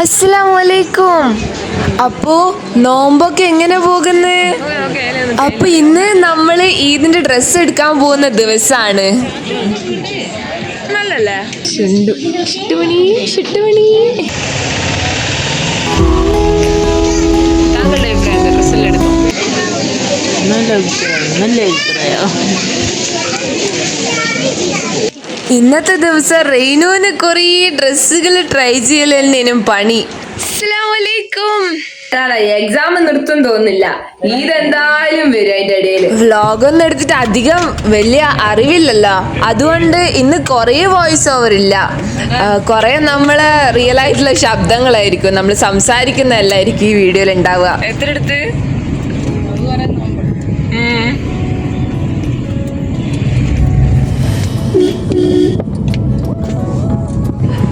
അസ്സലാമലൈക്കും. അപ്പോ നോമ്പൊക്കെ എങ്ങനെ പോകുന്നു? അപ്പൊ ഇന്ന് നമ്മള് ഈദിന്റെ ഡ്രസ്സ് എടുക്കാൻ പോകുന്ന ദിവസാണ്. നല്ലല്ലേ? താങ്കളുടെ അഭിപ്രായം ഡ്രസ്സെല്ലാം എടുക്കും? നല്ല അഭിപ്രായം. ഇന്നത്തെ ദിവസം റെയ്നുവിന് കുറേ ഡ്രസ്സുകൾ ട്രൈ ചെയ്യൽ തന്നെയും പണി. അസ്സലാമലൈക്കും. എക്സാം നിർത്തും തോന്നില്ല. ഇതെന്തായാലും വരും അതിന്റെ ഇടയിൽ. വ്ലോഗൊന്നും എടുത്തിട്ട് അധികം വലിയ അറിവില്ലല്ലോ, അതുകൊണ്ട് ഇന്ന് കുറേ വോയിസ് ഓവർ ഇല്ല. കുറെ നമ്മളെ റിയൽ ആയിട്ടുള്ള ശബ്ദങ്ങളായിരിക്കും, നമ്മൾ സംസാരിക്കുന്നതല്ലായിരിക്കും ഈ വീഡിയോയിൽ ഉണ്ടാവുക. എത്ര എടുത്ത്?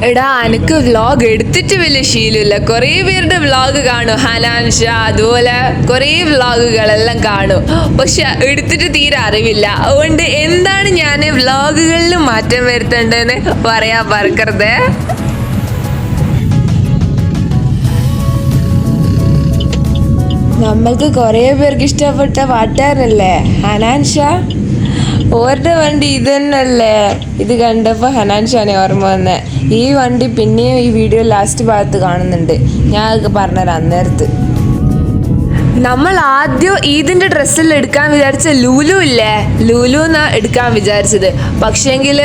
എടാ, എനിക്ക് വ്ലോഗ് എടുത്തിട്ട് വലിയ ശീലമില്ല. കുറേ പേരുടെ വ്ലോഗ് കാണും, ഹനാൻഷ അതുപോലെ കുറേ വ്ലോഗുകളെല്ലാം കാണും, പക്ഷെ എടുത്തിട്ട് തീരെ അറിവില്ല. അതുകൊണ്ട് എന്താണ് ഞാൻ വ്ലോഗുകളിൽ മാറ്റം വരുത്തേണ്ടതെന്ന് പറയാൻ മറക്കരുത്. നമ്മൾക്ക് കുറേ പേർക്ക് ഇഷ്ടപ്പെട്ട പാട്ടുകാരനല്ലേ ഹനാൻഷ. ഓരുടെ വണ്ടി ഇത് തന്നെയല്ലേ? ഇത് കണ്ടപ്പോൾ ഹനാൻഷാണ് ഓർമ്മ വന്നത്. ഈ വണ്ടി പിന്നെയും ഈ വീഡിയോ ലാസ്റ്റ് ഭാഗത്ത് കാണുന്നുണ്ട്, ഞാൻ അതൊക്കെ പറഞ്ഞുതരാം അന്നേരത്ത്. നമ്മൾ ആദ്യം ഈദിന്റെ ഡ്രസ്സെല്ലാം എടുക്കാൻ വിചാരിച്ച ലുലു ഇല്ലേ, ലുലുന്ന് എടുക്കാൻ വിചാരിച്ചത്. പക്ഷേങ്കിൽ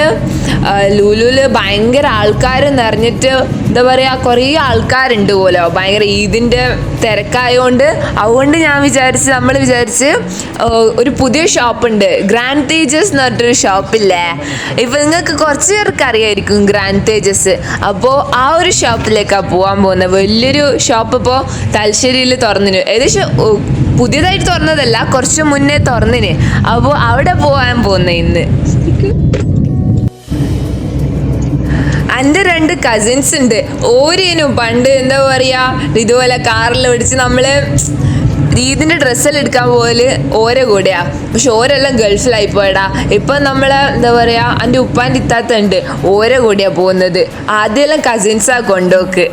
ലുലുല് ഭയങ്കര ആൾക്കാർ നിറഞ്ഞിട്ട് എന്താ പറയുക, കുറേ ആൾക്കാരുണ്ട് പോലെ, ഭയങ്കര ഈദിന്റെ തിരക്കായതുകൊണ്ട്. അതുകൊണ്ട് നമ്മൾ വിചാരിച്ച് ഒരു പുതിയ ഷോപ്പുണ്ട്, ഗ്രാൻഡ് തേജസ് എന്ന് പറഞ്ഞിട്ടൊരു ഷോപ്പില്ലേ. ഇപ്പം നിങ്ങൾക്ക് കുറച്ച് പേർക്ക് അറിയായിരിക്കും ഗ്രാൻഡ് തേജസ്. അപ്പോൾ ആ ഒരു ഷോപ്പിലേക്കാണ് പോകാൻ പോകുന്നത്. വലിയൊരു ഷോപ്പ് ഇപ്പോൾ തലശ്ശേരിയിൽ തുറന്നിന്, ഏകദേശം പുതിയതായിട്ട് തുറന്നതല്ല, കുറച്ച് മുന്നേ തുറന്നിന്. അപ്പോൾ അവിടെ പോകാൻ പോകുന്നത് ഇന്ന്. എൻ്റെ 2 കസിൻസ് ഉണ്ട്. ഓരേനും പണ്ട് എന്താ പറയുക, ഇതുപോലെ കാറിൽ പിടിച്ച് നമ്മൾ ഈദിൻ്റെ ഡ്രസ്സെല്ലാം എടുക്കാൻ പോകല് ഓരോ കൂടെയാ. പക്ഷെ ഓരെല്ലാം ഗൾഫിലായി പോയടാ. ഇപ്പം നമ്മളെ എന്താ പറയുക, എൻ്റെ ഉപ്പാൻ്റെ ഇത്താത്തുണ്ട്, ഓരോ കൂടെയാണ് പോകുന്നത്. ആദ്യമെല്ലാം കസിൻസാണ് കൊണ്ടുപോക്ക്,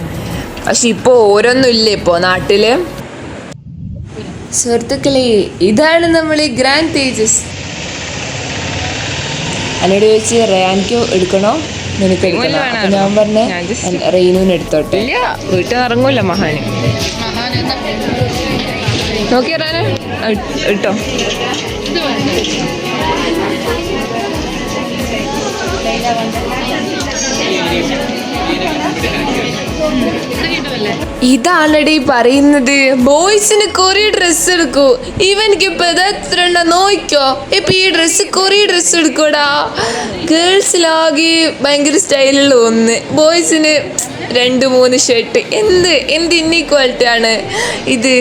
പക്ഷെ ഇപ്പോൾ ഓരോന്നും ഇല്ല ഇപ്പോൾ നാട്ടിൽ. സുഹൃത്തുക്കളെ, ഇതാണ് നമ്മൾ ഈ ഗ്രാൻഡ് തേജസ്. എന്നോട് ചോദിച്ച് റയാൻക്ക് എടുക്കണോ നിനക്ക് എടുക്കണോ? ഞാൻ പറഞ്ഞ റെയിനുവിന് എടുത്തോട്ടെ. വീട്ടിൽ നിന്ന് ഇറങ്ങൂല മഹാന്. നോക്കി റയാന് ഇട്ടോ. ഇതാണടി പറയുന്നത്, ബോയ്സിന് കുറേ ഡ്രസ്സ് എടുക്കൂ. ഇവനിക്ക് ഇപ്പൊ എത്ര ഉണ്ടോ നോക്കോ. ഇപ്പൊ ഈ കുറേ ഡ്രസ്സ് എടുക്കൂടാ. ഗേൾസിലാകെ ഭയങ്കര സ്റ്റൈലുള്ള ഒന്ന്, ബോയ്സിന് 2-3 ഷർട്ട്. എന്ത് ഇന്നീക്വാലിറ്റി ആണ് ഇത്.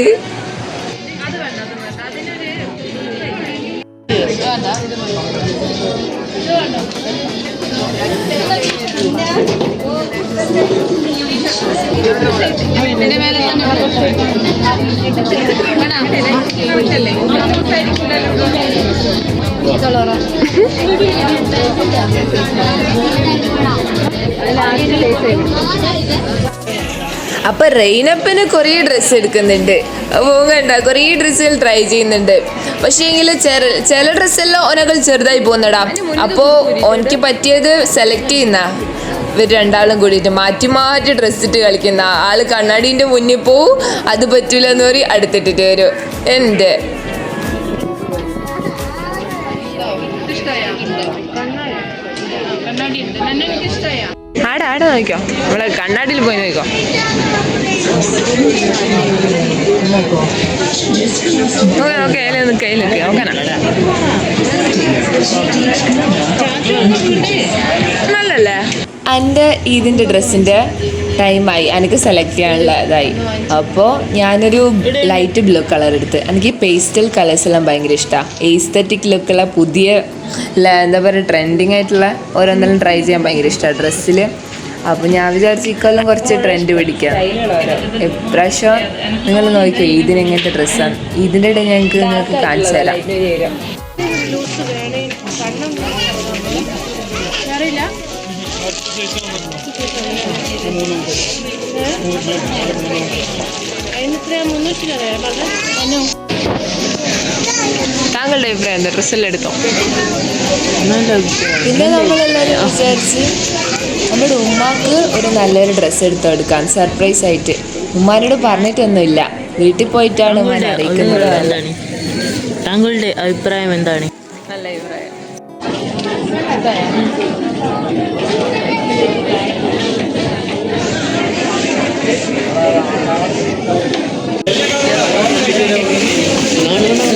അപ്പൊ റെയിനപ്പന് കുറേ ഡ്രസ്സ് എടുക്കുന്നുണ്ട്, പോകണ്ട കുറേ ഡ്രസ്സുകൾ ട്രൈ ചെയ്യുന്നുണ്ട്. പക്ഷേ എങ്കിൽ ചില ഡ്രസ്സെല്ലാം ഓനകൾ ചെറുതായി പോകുന്നടാ. അപ്പോൾ ഓനക്ക് പറ്റിയത് സെലക്ട് ചെയ്യുന്ന ഇവർ രണ്ടാളും കൂടിയിട്ട് മാറ്റി ഡ്രസ്സ് ഇട്ട് കളിക്കുന്ന. ആള് കണ്ണാടീൻ്റെ മുന്നിൽ പോവും, അത് പറ്റൂല എന്ന് പറയും, അടുത്തിട്ടിട്ട് വരും. എൻ്റെ ആടെ നോക്കോ, നമ്മളെ കണ്ണാടിയിൽ പോയി നോക്കോ. കയ്യിൽ നോക്കാനാ നല്ലല്ലേ? എൻ്റെ ഈദിൻ്റെ ഡ്രസ്സിൻ്റെ ടൈമായി, എനിക്ക് സെലക്ട് ചെയ്യാനുള്ളതായി. അപ്പോൾ ഞാനൊരു ലൈറ്റ് ബ്ലൂ കളർ എടുത്ത്. എനിക്ക് പേസ്റ്റൽ കളേഴ്സ് എല്ലാം ഭയങ്കര ഇഷ്ടമാണ്. എസ്തെറ്റിക് ലുക്കുള്ള പുതിയ എന്താ പറയുക, ട്രെൻഡിങ് ആയിട്ടുള്ള ഓരോന്നെല്ലാം ട്രൈ ചെയ്യാൻ ഭയങ്കര ഇഷ്ടമാണ് ഡ്രസ്സിൽ. അപ്പോൾ ഞാൻ വിചാരിച്ചു ഇക്കൊല്ലം കുറച്ച് ട്രെൻഡ് പിടിക്കാം. ഇപ്രാവശ്യം നിങ്ങൾ നോക്കിക്കോ ഈദിന് എങ്ങനത്തെ ഡ്രസ്സാണ്. ഇതിൻ്റെ ഇടയിൽ നിങ്ങൾക്ക് കാണിച്ചു തരാം. താങ്കളുടെ അഭിപ്രായം എന്താ? ഡ്രസ്സെല്ലാം എടുത്തോ? പിന്നെ നമ്മളെല്ലാവരും വിചാരിച്ച് നമ്മുടെ ഉമ്മാക്ക് ഒരു നല്ലൊരു ഡ്രസ്സ് എടുത്തോ എടുക്കാൻ സർപ്രൈസ് ആയിട്ട്. ഉമ്മാനോട് പറഞ്ഞിട്ടൊന്നുമില്ല, വീട്ടിൽ പോയിട്ടാണ് ഉമ്മാനെ അറിയിക്കുന്നത്. താങ്കളുടെ അഭിപ്രായം എന്താണ്? നല്ല അഭിപ്രായം.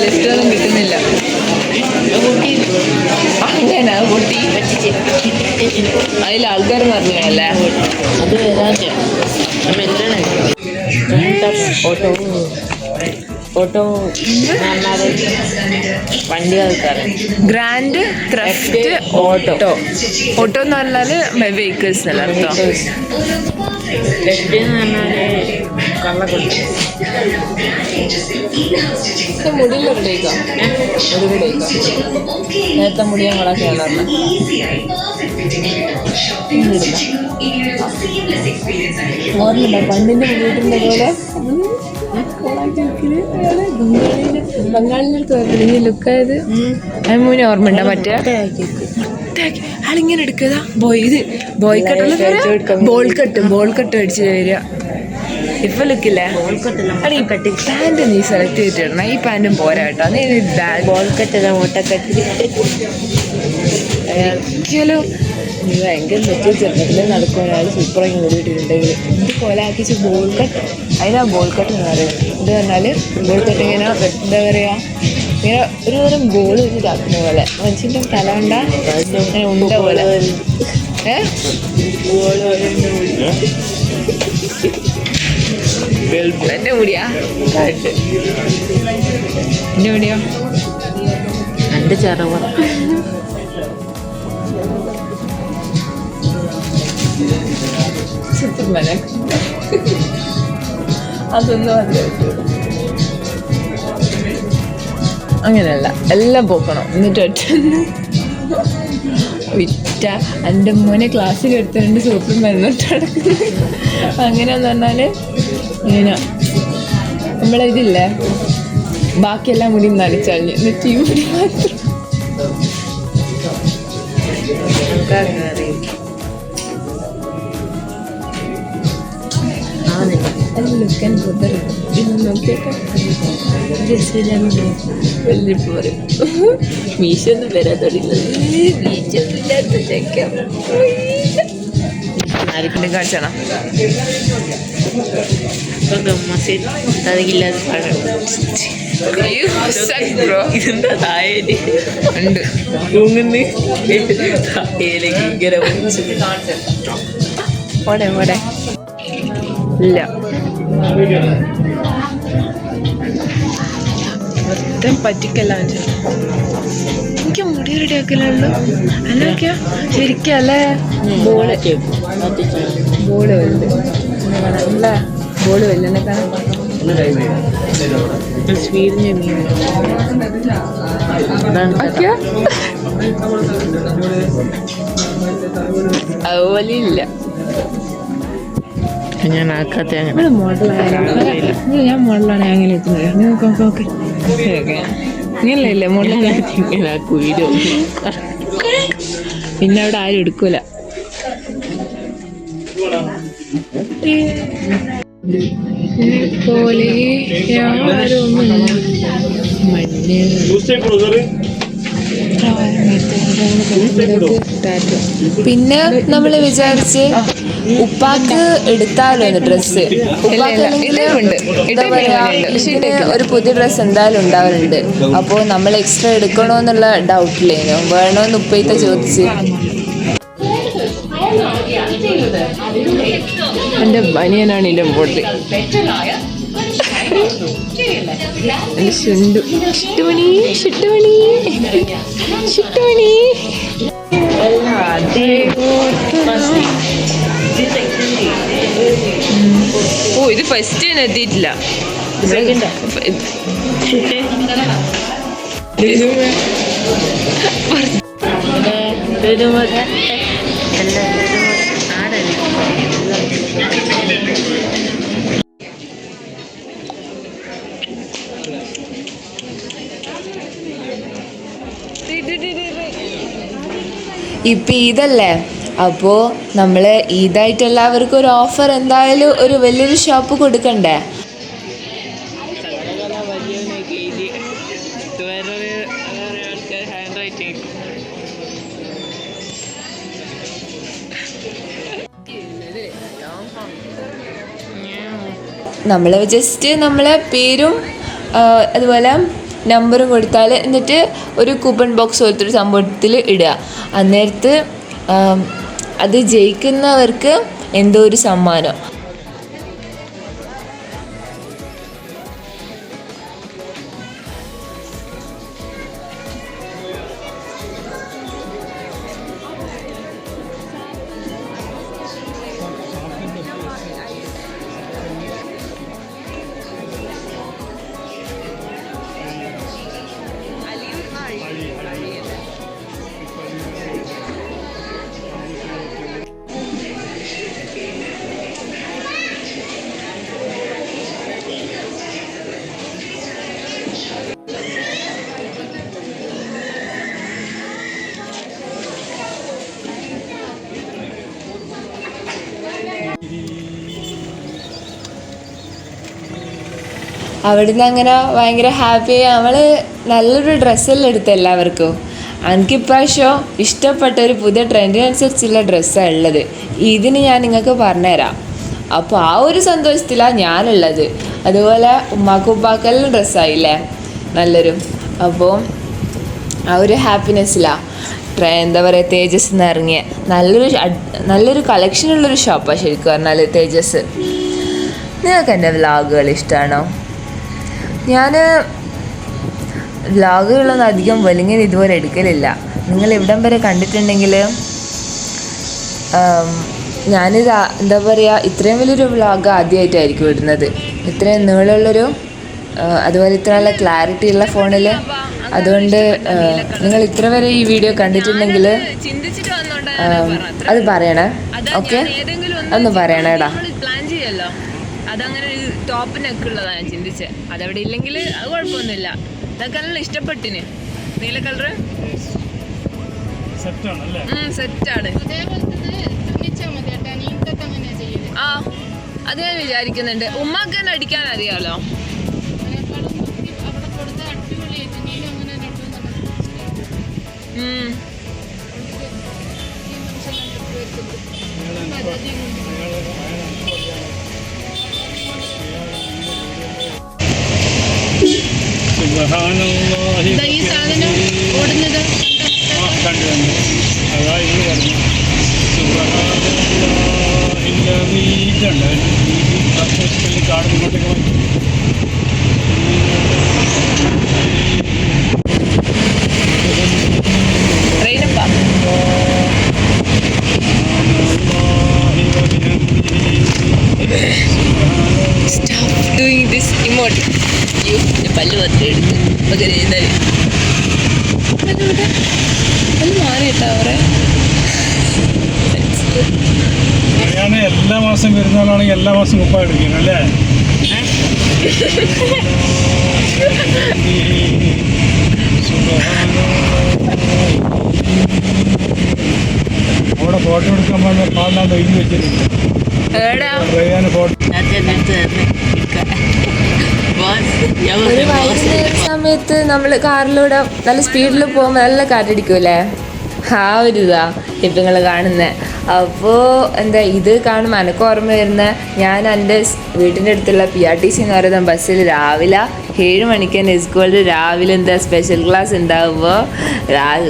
ലിസ്റ്റൊന്നും കിട്ടുന്നില്ല. അങ്ങനെ പൊട്ടി അതിൽ ആൾക്കാർ പറഞ്ഞല്ലേ അത് വരാതെ ഓട്ടോ ഓട്ടോ വണ്ടി ആൾക്കാരെ ഗ്രാൻഡ് ത്രെഫ്റ്റ് ഓട്ടോ. ഓട്ടോ എന്ന് പറഞ്ഞാൽ വെഹിക്കിൾസ് അല്ല അർത്ഥം. ലെഫ്റ്റ് എന്ന് പറഞ്ഞാൽ കള്ളക്കൊണ്ട. മുടിയിൽ റെഡിയാക്കാം, മുടി റെഡിയാക്കാം. നേരത്തെ മുടി ഞങ്ങളൊക്കെ പറഞ്ഞ ഓർമ്മ പണ്ടിന്റെ മുടിയിട്ടിന്റെ പോലെ ബംഗാളിനടുത്ത് ഈ ലുക്കായത് മോനെ ഓർമ്മ ഉണ്ടോ? മറ്റേ ആളിങ്ങനെ എടുക്കുക ബോയ് കട്ടുള്ള ബോൾ കട്ട് അടിച്ച് വരിക. ഇപ്പൊ ലുക്കില്ലേ പാന്റ് നീ സെലക്ട് ചെയ്തിടണം. ഈ പാന്റും പോരാ കേട്ടോ. നീ ബോൾ കെട്ടില്ല മുട്ടക്കെട്ടി ഒരിക്കലും നീ ഭയങ്കര നെറ്റ് ചെറുപ്പത്തിൽ നടക്കും. ഒരാൾ സൂപ്പറായി ഓടിയിട്ടുണ്ടെങ്കിൽ എന്ത് കൊലാക്കിച്ച് ബോൾ കട്ട്. അതിനാ ബോൾ കട്ട് എന്ന് പറയുന്നത്. ഇത് പറഞ്ഞാൽ ബോൾ കട്ട് ഇങ്ങനെ എന്താ പറയുക, ഇങ്ങനെ ഒരു തരം ബോൾ വെച്ചിട്ടാക്കുന്ന പോലെ. മനുഷ്യൻ്റെ തല കൊണ്ട അങ്ങനെ ഉണ്ട പോലെ. എൻ്റെ മുടിയാ എൻ്റെ മുടിയോ എൻ്റെ ചെറവ അതൊന്നും അങ്ങനെയല്ല, എല്ലാം പോക്കണം. എന്നിട്ട് ഒറ്റ വിറ്റ എൻ്റെ മോനെ ക്ലാസ്സിൽ എടുത്തുകൊണ്ട് സൂപ്പർ മരുന്നിട്ട് നടക്കുന്നത്. അങ്ങനെയെന്ന് പറഞ്ഞാൽ ഇങ്ങനെ നമ്മളിതില്ലേ ബാക്കിയെല്ലാം മുടി നടിച്ചഴിഞ്ഞ് എന്നിട്ട് ഈ മുടി മാത്രം ലുക്കൻ വലിയപ്പോ പറയും മീശൊന്നും വരാൻ തുടങ്ങിയത്. മീശൊന്നുമില്ലാത്ത ചെക്ക കാണിച്ചണം. ഇതെന്താ താഴെ ഉണ്ട് ഓടെ ഓടെ ഇല്ല മൊത്തം പറ്റിക്കല്ല. എനിക്ക് മുടി റെഡിയാക്കലുള്ളൂ അല്ലൊക്കെയാ ശരിക്കും അല്ലേ. ബോള് വലുത് അല്ല, ബോള് വലുതെന്നെ കാണാം. അതുപോലെ ഇല്ല. ഞാൻ ആക്കാത്ത മോഡലാണ്. ഞാൻ മോഡലാണ്. അങ്ങനെ എത്തുന്നത് ഓക്കെ ഇങ്ങനല്ലേ മോഡൽ. പിന്നെ അവിടെ ആരും എടുക്കൂല. പോലെ പിന്നെ നമ്മൾ വിചാരിച്ച് ഉപ്പാക്ക് എടുത്താലോ ഡ്രസ്സ്. ഒരു പുതിയ ഡ്രസ്സ് എന്തായാലും ഉണ്ടാവലുണ്ട്. അപ്പോൾ നമ്മൾ എക്സ്ട്രാ എടുക്കണോന്നുള്ള ഡൗട്ടില്ലേനോ, വേണോന്ന് ഉപ്പയത്തെ ചോദിച്ച്. എൻ്റെ ബനിയനാണ് ഇതിൻ്റെ മുകളിൽ. ഓ ഇത് ഫസ്റ്റ് എത്തിയിട്ടില്ല. ഇപ്പം ഈദല്ലേ, അപ്പോൾ നമ്മൾ ഈദായിട്ട് എല്ലാവർക്കും ഒരു ഓഫർ എന്തായാലും ഒരു വലിയൊരു ഷോപ്പ് കൊടുക്കണ്ടേ. നമ്മൾ ജസ്റ്റ് നമ്മളെ പേരും അതുപോലെ നമ്പറും കൊടുത്താൽ എന്നിട്ട് ഒരു കൂപ്പൺ ബോക്സ് പോലത്തെ ഒരു സംഭവത്തിൽ ഇടുക. അന്നേരത്ത് അത് ജയിക്കുന്നവർക്ക് എന്തോ ഒരു സമ്മാനം. അവിടുന്ന് അങ്ങനെ ഭയങ്കര ഹാപ്പിയായി. നമ്മൾ നല്ലൊരു ഡ്രസ്സെല്ലാം എടുത്ത് എല്ലാവർക്കും. എനിക്കിപ്രാവശ്യം ഇഷ്ടപ്പെട്ട ഒരു പുതിയ ട്രെൻഡിനനുസരിച്ചുള്ള ഡ്രസ്സാണ് ഉള്ളത്. ഇതിന് ഞാൻ നിങ്ങൾക്ക് പറഞ്ഞുതരാം. അപ്പോൾ ആ ഒരു സന്തോഷത്തിലാണ് ഞാനുള്ളത്. അതുപോലെ ഉമ്മാക്കും ഉപ്പാക്കെല്ലാം ഡ്രസ്സായില്ലേ നല്ലൊരു. അപ്പോൾ ആ ഒരു ഹാപ്പിനെസ്സിലാണ് എന്താ പറയുക തേജസ് എന്ന് ഇറങ്ങിയ നല്ലൊരു കളക്ഷനുള്ളൊരു ഷോപ്പാണ് ശരിക്കും പറഞ്ഞാൽ തേജസ്. നിങ്ങൾക്ക് എൻ്റെ വ്ളോഗുകൾ ഇഷ്ടമാണോ? ഞാൻ വ്ളോഗുകളൊന്നും അധികം വലിങ്ങനെ ഇതുപോലെ എടുക്കലില്ല. നിങ്ങൾ ഇവിടം വരെ കണ്ടിട്ടുണ്ടെങ്കിൽ ഞാനിത് എന്താ പറയുക ഇത്രയും വലിയൊരു വ്ളോഗ് ആദ്യമായിട്ടായിരിക്കും ഇടുന്നത്. ഇത്രയും നീളമുള്ളൊരു അതുപോലെ ഇത്ര നല്ല ക്ലാരിറ്റി ഉള്ള ഫോണിൽ. അതുകൊണ്ട് നിങ്ങൾ ഇത്ര വരെ ഈ വീഡിയോ കണ്ടിട്ടുണ്ടെങ്കിൽ അത് പറയണേ. ഓക്കെ, അതൊന്ന് പറയണേടാ. അതങ്ങനെ ഒരു ടോപ്പിനൊക്കെ ഉള്ളതാണ് ഞാൻ ചിന്തിച്ചത്. അതവിടെ ഇല്ലെങ്കിൽ അത് കുഴപ്പമൊന്നുമില്ല. അതൊക്കെ നല്ല ഇഷ്ടപ്പെട്ടിന്. നീല കളറ് സെറ്റാണ്. ആ അത് ഞാൻ വിചാരിക്കുന്നുണ്ട്. ഉമ്മാക്ക് തന്നെ അടിക്കാൻ അറിയാലോ. ഈ സാധനം ഓടുന്നത് കണ്ടു അതായത് പറഞ്ഞു കാട് മുന്നോട്ടേക്ക് Stop doing this emote. പല്ല് പത്തി എടുത്ത് ഒക്കെ ചെയ്താൽ പല്ല് മാറിയിട്ടാ അവരെ. അറിയാതെ എല്ലാ മാസം വരുന്നതാണെങ്കിൽ എല്ലാ മാസം കുപ്പ എടുക്കണം അല്ലേ? അവിടെ ഫോട്ടോ എടുക്കാൻ പാടില്ലാന്ന് എഴുതി വെച്ചിട്ടുണ്ട്. ഫോട്ടോ ഒരു വൈകുന്നേര സമയത്ത് നമ്മൾ കാറിലൂടെ നല്ല സ്പീഡിൽ പോകുമ്പോൾ നല്ല കാറ്റടിക്കൂലേ, ആ ഒരു ഇതാ ഇപ്പം നിങ്ങൾ കാണുന്നത്. അപ്പോൾ എന്താ ഇത് കാണുമ്പോൾ എനിക്ക് ഓർമ്മ വരുന്ന ഞാൻ എൻ്റെ വീട്ടിൻ്റെ അടുത്തുള്ള PRTC എന്ന് പറയുന്ന ബസ്സിൽ രാവിലെ 7 മണിക്ക് തന്നെ സ്കൂളിൽ രാവിലെ എന്താ സ്പെഷ്യൽ ക്ലാസ് ഉണ്ടാകുമ്പോൾ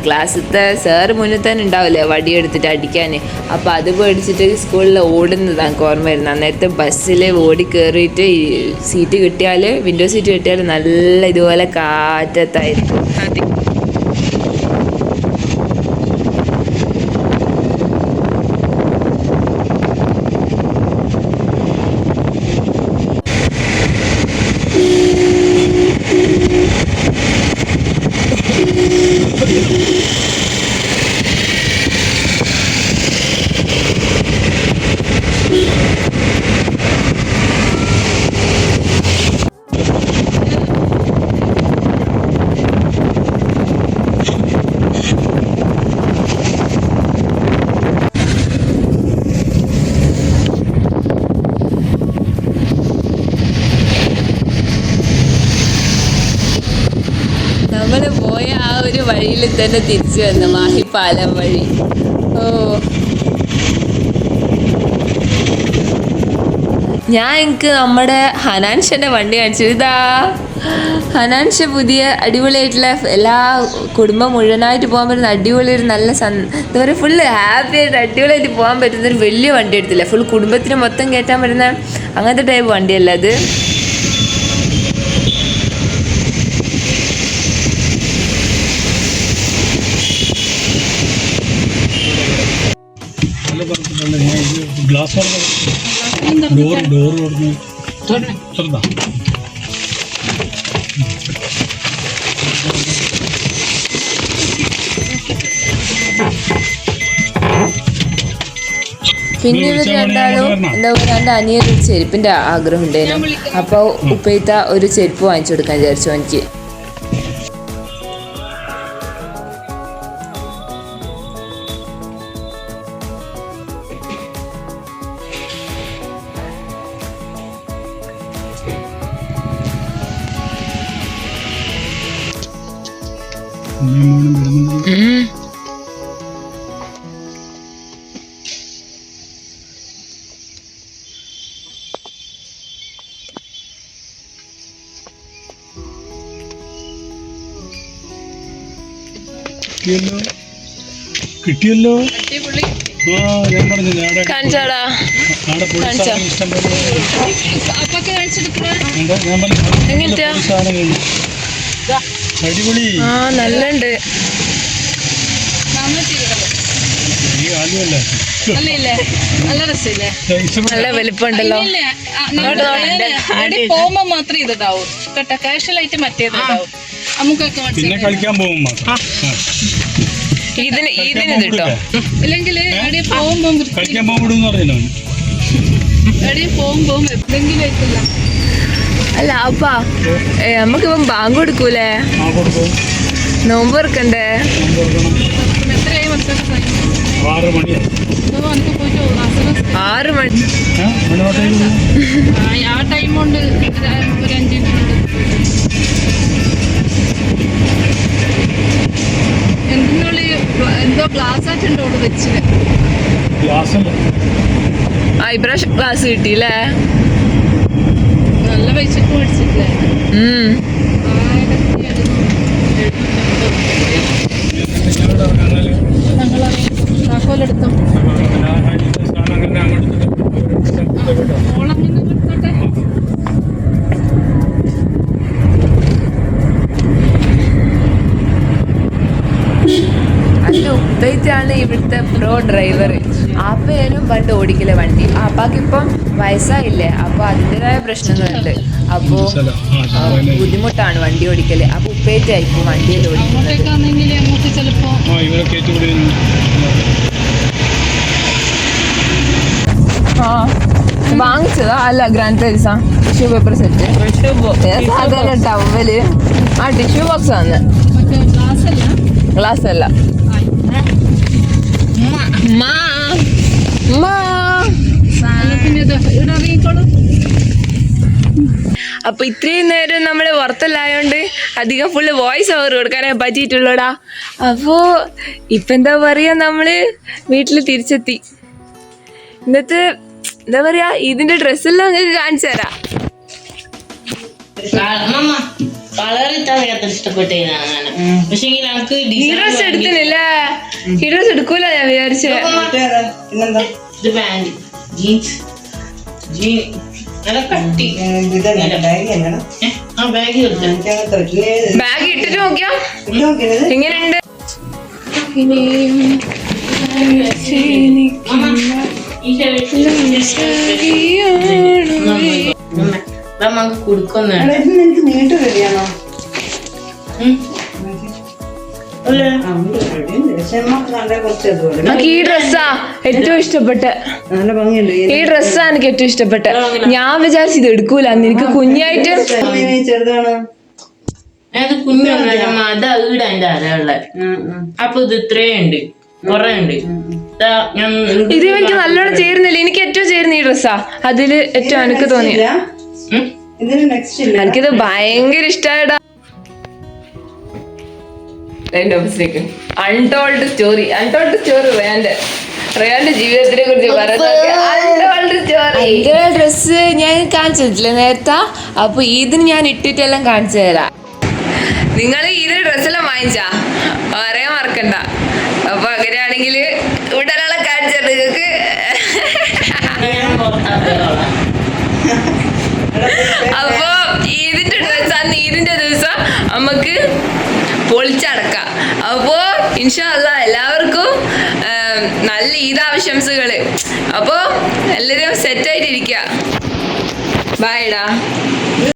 ക്ലാസ്സിലത്തെ സാറ് മുന്നിൽ തന്നെ ഉണ്ടാവില്ലേ വടിയെടുത്തിട്ട് അടിക്കാൻ. അപ്പോൾ അത് പേടിച്ചിട്ട് സ്കൂളിൽ ഓടുന്നതാണ് എനിക്ക് ഓർമ്മ വരുന്നത്. അന്നേരത്തെ ബസ്സിൽ ഓടി കയറിയിട്ട് സീറ്റ് കിട്ടിയാൽ വിൻഡോ സീറ്റ് കിട്ടിയാൽ നല്ല ഇതുപോലെ കാറ്റത്തായിരിക്കും. വണ്ടിയിൽ തന്നെ തിരിച്ചു വന്നു മാഹിപ്പാലം വഴി. ഓ ഞാൻ എനിക്ക് നമ്മുടെ ഹനാൻഷൻ്റെ വണ്ടി കാണിച്ചു. ഇതാ ഹനാൻഷ പുതിയ അടിപൊളിയായിട്ടുള്ള എല്ലാ കുടുംബം മുഴുവനായിട്ട് പോകാൻ പറ്റുന്ന അടിപൊളി ഒരു നല്ല എന്താ പറയുക ഫുള്ള് ഹാപ്പി ആയിട്ട് അടിപൊളിയായിട്ട് പോകാൻ പറ്റുന്ന ഒരു വലിയ വണ്ടി എടുത്തില്ല. ഫുൾ കുടുംബത്തിന് മൊത്തം കയറ്റാൻ പറ്റുന്ന അങ്ങനത്തെ ടൈപ്പ് വണ്ടിയല്ല അത്. ഗ്ലാസ് ഡോർ തുറന്നു തുറന്നാ പിന്നെ ഇവർ രണ്ടാളും എന്താ പറയുക എൻ്റെ അനിയൊരു ചെരുപ്പിൻ്റെ ആഗ്രഹം ഉണ്ടായിരുന്നു. അപ്പോൾ ഉപ്പയത്ത ഒരു ചെരുപ്പ് വാങ്ങിച്ചു കൊടുക്കാൻ വിചാരിച്ചു എനിക്ക്. കിട്ടിയല്ലോ. ആ ഞാൻ പറഞ്ഞില്ല കാണിച്ചാടാ ഇഷ്ടം അടിപൊളി. ആ നല്ലുണ്ട്. നല്ല വലിപ്പമുണ്ടല്ലോ. പോകുമ്പോ മാത്രമേ ഇതാവും കേട്ടോ. കാഷ്വലായിട്ട് മറ്റേതുണ്ടാവും. നമുക്കൊക്കെ പിന്നെ കളിക്കാൻ പോകും ഇതിന് കേട്ടോ. ഇല്ലെങ്കിൽ എവിടെയും പോകുമ്പോ കളിക്കാൻ പോകുമ്പോഴെന്ന് പറഞ്ഞല്ലോ എവിടെയും പോകുമ്പോ എപ്പോഴെങ്കിലും ആയിട്ടില്ല. അല്ല അപ്പാ നമുക്കിപ്പം ബാങ്ക് കൊടുക്കൂലേ? നോമ്പ് തുറക്കണ്ടേ? എത്രയായി മക്കളൊക്കെ 6 മണി. 6 മണി ആ ടൈം കൊണ്ട് ഒരു 5 മിനിറ്റ് എന്തിനുള്ളിൽ എന്തോ ഗ്ലാസ് ആയിട്ടുണ്ടോ വെച്ച് ഇപ്രാവശ്യം ക്ലാസ് കിട്ടിയില്ലേ? നല്ല പൈസക്ക് മേടിച്ചിട്ടില്ലേ? താക്കോലെടുത്തോ ഓളങ്ങനെ എടുത്തോട്ടെ. അതിന് ഉപ്പയിട്ടാണ് ഇവിടുത്തെ പ്രോ ഡ്രൈവർ. ആപ്പയാലും പണ്ട് ഓടിക്കല് വണ്ടി. ആപ്പാക്ക് ഇപ്പം വയസ്സായില്ലേ, അപ്പോൾ അതിൻ്റെതായ പ്രശ്നങ്ങളുണ്ട്. അപ്പോൾ ബുദ്ധിമുട്ടാണ് വണ്ടി ഓടിക്കല്. അപ്പോൾ ഉപ്പയിട്ടായിരിക്കും വണ്ടിയിൽ ഓടിക്കുന്നത്. അങ്ങോട്ടേക്കാണെങ്കിൽ അങ്ങോട്ട് ചിലപ്പോ വാങ്ങിച്ചതാ? അല്ല ഗ്രാൻഡ് പേരീസാ ടിഷ്യൂ പേപ്പർ സെറ്റ്. സാധാരണ ടവല്. ആ ടിഷ്യൂ ബോക്സ് ആണ്, മറ്റേ ഗ്ലാസ് അല്ല. ഗ്ലാസ് അല്ല. പിന്നെ ഇവിടെ ഇറങ്ങിക്കോളൂ. അപ്പൊ ഇത്രയും നേരം നമ്മൾ പുറത്തല്ലായോണ്ട് അധികം ഫുള്ള് വോയിസ് ഓവർ കൊടുക്കാനേ പറ്റിയിട്ടുള്ളൂടാ. അപ്പോ ഇപ്പൊ എന്താ പറയാ, നമ്മള് വീട്ടിൽ തിരിച്ചെത്തി. ഇന്നത്തെ എന്താ പറയാ, ഇതിന്റെ ഡ്രസ്സെല്ലാം നിങ്ങൾക്ക് കാണിച്ചു തരാം. ഈ ഡ്രസ് എടുത്തില്ലേ? ഈ ഡ്രസ് എടുക്കൂല ഞാൻ വിചാരിച്ചേ. ബാഗ് ഇട്ടിട്ട് നോക്കിയാ എങ്ങനെയുണ്ട്? ഈ ഡ്രസ്സാ ഏറ്റവും ഇഷ്ടപ്പെട്ട. ഈ ഡ്രസ്സാ എനിക്ക് ഏറ്റവും ഇഷ്ടപ്പെട്ട. ഞാൻ വിചാരിച്ചു ഇത് എടുക്കൂല, നിനക്ക് കുഞ്ഞായിട്ട് അപ്പൊ ഇത് ഇത്രയുണ്ട്, കൊറേ ഉണ്ട്. ഇത് എനിക്ക് നല്ലോണം ചേരുന്നില്ല. എനിക്ക് ഏറ്റവും ചേരുന്ന ഈ ഡ്രസ്സാ. അതില് ഏറ്റവും എനിക്ക് തോന്നി. എനിക്കിത് ഭയങ്കര ഇഷ്ടമായിടാ. അതിന്റെ ഓപ്പോസിറ്റ് അൺടോൾഡ് സ്റ്റോറി റയാന്റെ ജീവിതത്തിനെ കുറിച്ച് അൺടോൾഡ് സ്റ്റോറി. അതിന്റെ ഡ്രസ്സ് ഞാൻ കാണിച്ചിട്ടില്ല നേരത്തെ, അപ്പൊ ഇതിന് ഞാൻ ഇട്ടിട്ടെല്ലാം കാണിച്ചു തരാം. നിങ്ങൾ ഇതിന് ഡ്രസ്സെല്ലാം വാങ്ങിച്ചാ പറയാൻ മറക്കണ്ട. അപ്പൊ അങ്ങനെയാണെങ്കിൽ ഇവിടെ ഒരാളെ കാണിച്ചിട്ട് നിങ്ങൾക്ക് അപ്പൊ ഇതിന്റെ ഡ്രസ് അന്ന് ഈദിന്റെ ദിവസം നമുക്ക് പൊളിച്ചടക്കാം. അപ്പോ ഇൻഷാ അല്ലാ എല്ലാവർക്കും നല്ല ഈദാശംസകള്. അപ്പോ എല്ലാരും സെറ്റായിട്ടിരിക്കുക. ബൈ ഡാ.